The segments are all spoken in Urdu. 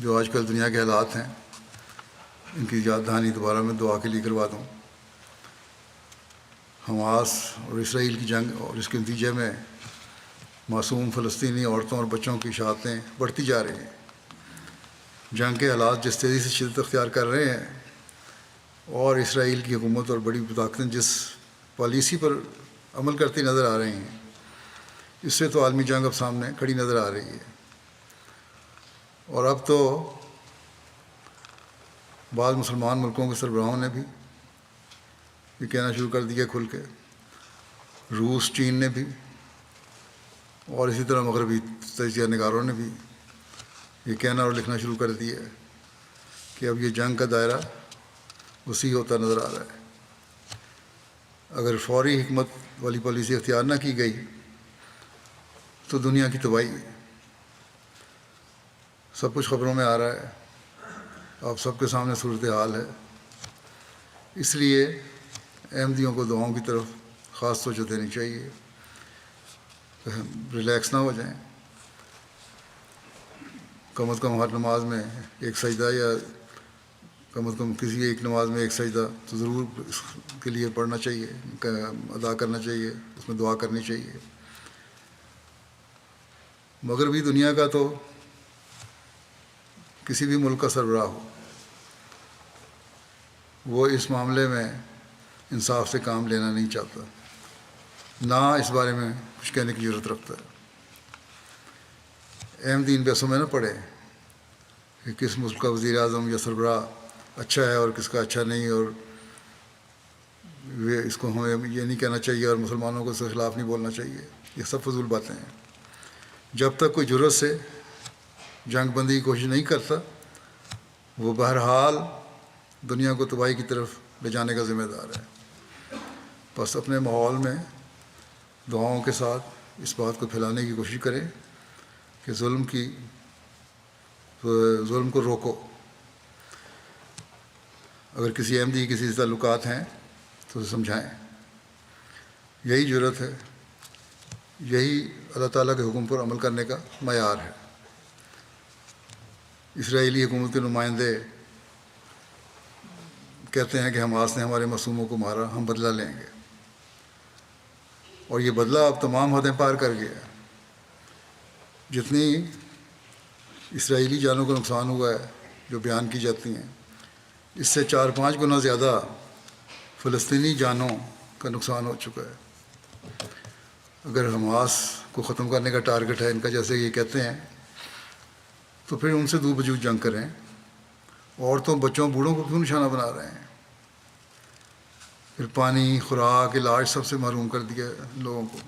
جو آج کل دنیا کے حالات ہیں ان کی یاد دہانی دوبارہ میں دعا کے لیے کروا دوں۔ حماس اور اسرائیل کی جنگ اور اس کے نتیجے میں معصوم فلسطینی عورتوں اور بچوں کی شہادتیں بڑھتی جا رہی ہیں۔ جنگ کے حالات جس تیزی سے شدت اختیار کر رہے ہیں اور اسرائیل کی حکومت اور بڑی طاقتیں جس پالیسی پر عمل کرتی نظر آ رہی ہیں، اس سے تو عالمی جنگ اب سامنے کھڑی نظر آ رہی ہے۔ اور اب تو بعض مسلمان ملکوں کے سربراہوں نے بھی یہ کہنا شروع کر دیا کھل کے، روس، چین نے بھی، اور اسی طرح مغربی تجزیہ نگاروں نے بھی یہ کہنا اور لکھنا شروع کر دیا ہے کہ اب یہ جنگ کا دائرہ وسیع ہوتا نظر آ رہا ہے۔ اگر فوری حکمت والی پالیسی اختیار نہ کی گئی تو دنیا کی تباہی ہے۔ سب کچھ خبروں میں آ رہا ہے، آپ سب کے سامنے صورتحال ہے۔ اس لیے احمدیوں کو دعاؤں کی طرف خاص توجہ دینی چاہیے، ریلیکس نہ ہو جائیں۔ کم از کم ہر نماز میں ایک سجدہ، یا کم از کم کسی ایک نماز میں ایک سجدہ تو ضرور اس کے لیے پڑھنا چاہیے، ادا کرنا چاہیے، اس میں دعا کرنی چاہیے۔ مغربی دنیا کا تو کسی بھی ملک کا سربراہ ہو، وہ اس معاملے میں انصاف سے کام لینا نہیں چاہتا، نہ اس بارے میں کچھ کہنے کی ضرورت رکھتا ہے۔ احمدی ان بحثوں میں نہ پڑے کہ کس ملک کا وزیر اعظم یا سربراہ اچھا ہے اور کس کا اچھا نہیں، اور اس کو ہمیں یہ نہیں کہنا چاہیے اور مسلمانوں کو اس کے خلاف نہیں بولنا چاہیے۔ یہ سب فضول باتیں ہیں۔ جب تک کوئی جرأت سے جنگ بندی کی کوشش نہیں کرتا، وہ بہرحال دنیا کو تباہی کی طرف لے جانے کا ذمہ دار ہے۔ بس اپنے ماحول میں دعاؤں کے ساتھ اس بات کو پھیلانے کی کوشش کریں کہ ظلم کو روکو۔ اگر کسی احمدی کسی سے تعلقات ہیں تو اسے سمجھائیں۔ یہی جرأت ہے، یہی اللہ تعالیٰ کے حکم پر عمل کرنے کا معیار ہے۔ اسرائیلی حکومت کے نمائندے کہتے ہیں کہ حماس نے ہمارے معصوموں کو مارا، ہم بدلہ لیں گے، اور یہ بدلہ اب تمام حدیں پار کر گیا ہے۔ جتنی اسرائیلی جانوں کا نقصان ہوا ہے جو بیان کی جاتی ہیں، اس سے 4-5 گنا زیادہ فلسطینی جانوں کا نقصان ہو چکا ہے۔ اگر حماس کو ختم کرنے کا ٹارگٹ ہے ان کا، جیسے یہ کہتے ہیں، تو پھر ان سے دو وجود جنگ کریں۔ عورتوں، بچوں، بوڑھوں کو کیوں نشانہ بنا رہے ہیں؟ پھر پانی، خوراک، علاج سب سے محروم کر دیا لوگوں کو۔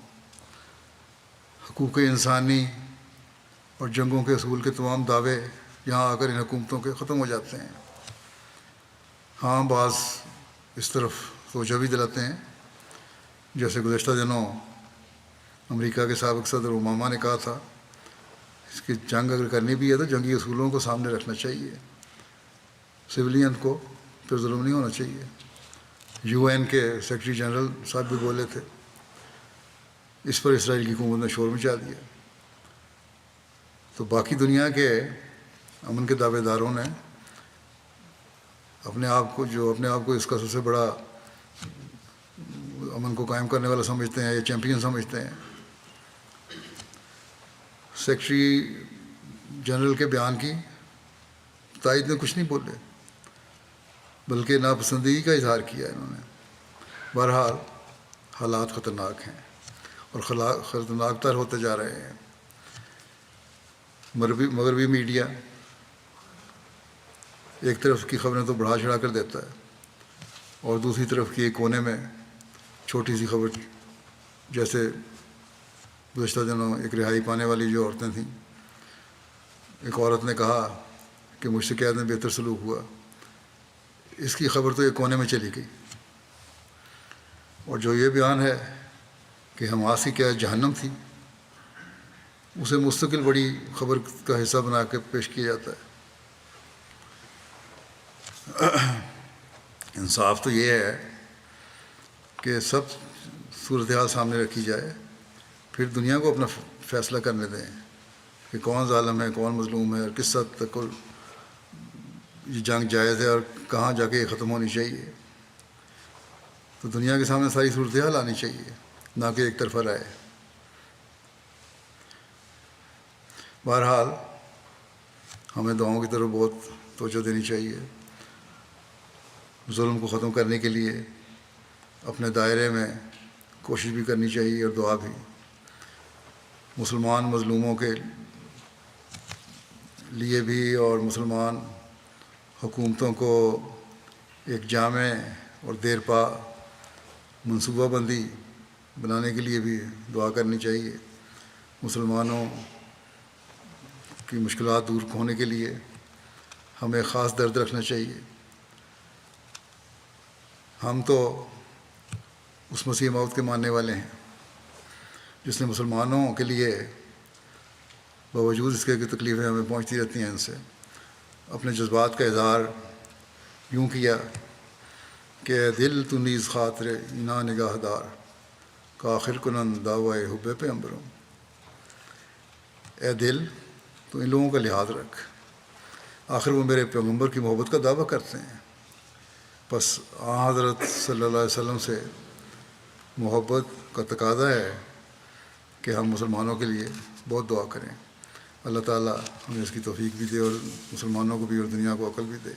حقوق انسانی اور جنگوں کے اصول کے تمام دعوے یہاں آ کر ان حکومتوں کے ختم ہو جاتے ہیں۔ ہاں، بعض اس طرف توجہ بھی دلاتے ہیں، جیسے گزشتہ دنوں امریکہ کے سابق صدر اوباما نے کہا تھا، اس کی جنگ اگر کرنی بھی ہے تو جنگی اصولوں کو سامنے رکھنا چاہیے، سویلین کو پھر ظلم نہیں ہونا چاہیے۔ UN کے سیکرٹری جنرل صاحب بھی بولے تھے، اس پر اسرائیل کی حکومت نے شور مچا دیا۔ تو باقی دنیا کے امن کے دعوے داروں نے اپنے آپ کو اس کا سب سے بڑا امن کو قائم کرنے والا سمجھتے ہیں، یا چیمپئن سمجھتے ہیں۔ سیکرٹری جنرل کے بیان کی تائید میں کچھ نہیں بولے، بلکہ ناپسندگی کا اظہار کیا انہوں نے۔ بہرحال حالات خطرناک ہیں اور خطرناک تر ہوتے جا رہے ہیں۔ مغربی میڈیا ایک طرف کی خبریں تو بڑھا چڑھا کر دیتا ہے، اور دوسری طرف کی ایک کونے میں چھوٹی سی خبر، جیسے گزشتہ دنوں ایک رہائی پانے والی جو عورتیں تھیں، ایک عورت نے کہا کہ مجھ سے قید میں بہتر سلوک ہوا، اس کی خبر تو ایک کونے میں چلی گئی۔ اور جو یہ بیان ہے کہ حماس کی قید جہنم تھی، اسے مستقل بڑی خبر کا حصہ بنا کے پیش کیا جاتا ہے۔ انصاف تو یہ ہے کہ سب صورتحال سامنے رکھی جائے، پھر دنیا کو اپنا فیصلہ کرنے دیں کہ کون ظالم ہے، کون مظلوم ہے، اور کس حد تک یہ جنگ جائز ہے اور کہاں جا کے یہ ختم ہونی چاہیے، تو دنیا کے سامنے ساری صورتحال آنی چاہیے، نہ کہ ایک طرفہ رائے۔ بہرحال ہمیں دعاؤں کی طرف بہت توجہ دینی چاہیے۔ ظلم کو ختم کرنے کے لیے اپنے دائرے میں کوشش بھی کرنی چاہیے اور دعا بھی۔ مسلمان مظلوموں کے لیے بھی اور مسلمان حکومتوں کو ایک جامع اور دیرپا منصوبہ بندی بنانے کے لیے بھی دعا کرنی چاہیے۔ مسلمانوں کی مشکلات دور ہونے کے لیے ہمیں خاص درد رکھنا چاہیے۔ ہم تو اس مسیح موعود کے ماننے والے ہیں جس نے مسلمانوں کے لیے باوجود اس کے کہ تکلیفیں ہمیں پہنچتی رہتی ہیں ان سے، اپنے جذبات کا اظہار یوں کیا کہ اے دل تو نیز خاطر اینا نگاہ دار، کآخر کنند دعوی حب پیغمبروں۔ اے دل تو ان لوگوں کا لحاظ رکھ، آخر وہ میرے پیغمبر کی محبت کا دعویٰ کرتے ہیں، بس حضرت صلی اللہ علیہ وسلم سے محبت کا تقاضا ہے کہ ہم مسلمانوں کے لیے بہت دعا کریں۔ اللہ تعالیٰ ہمیں اس کی توفیق بھی دے اور مسلمانوں کو بھی اور دنیا کو عقل بھی دے۔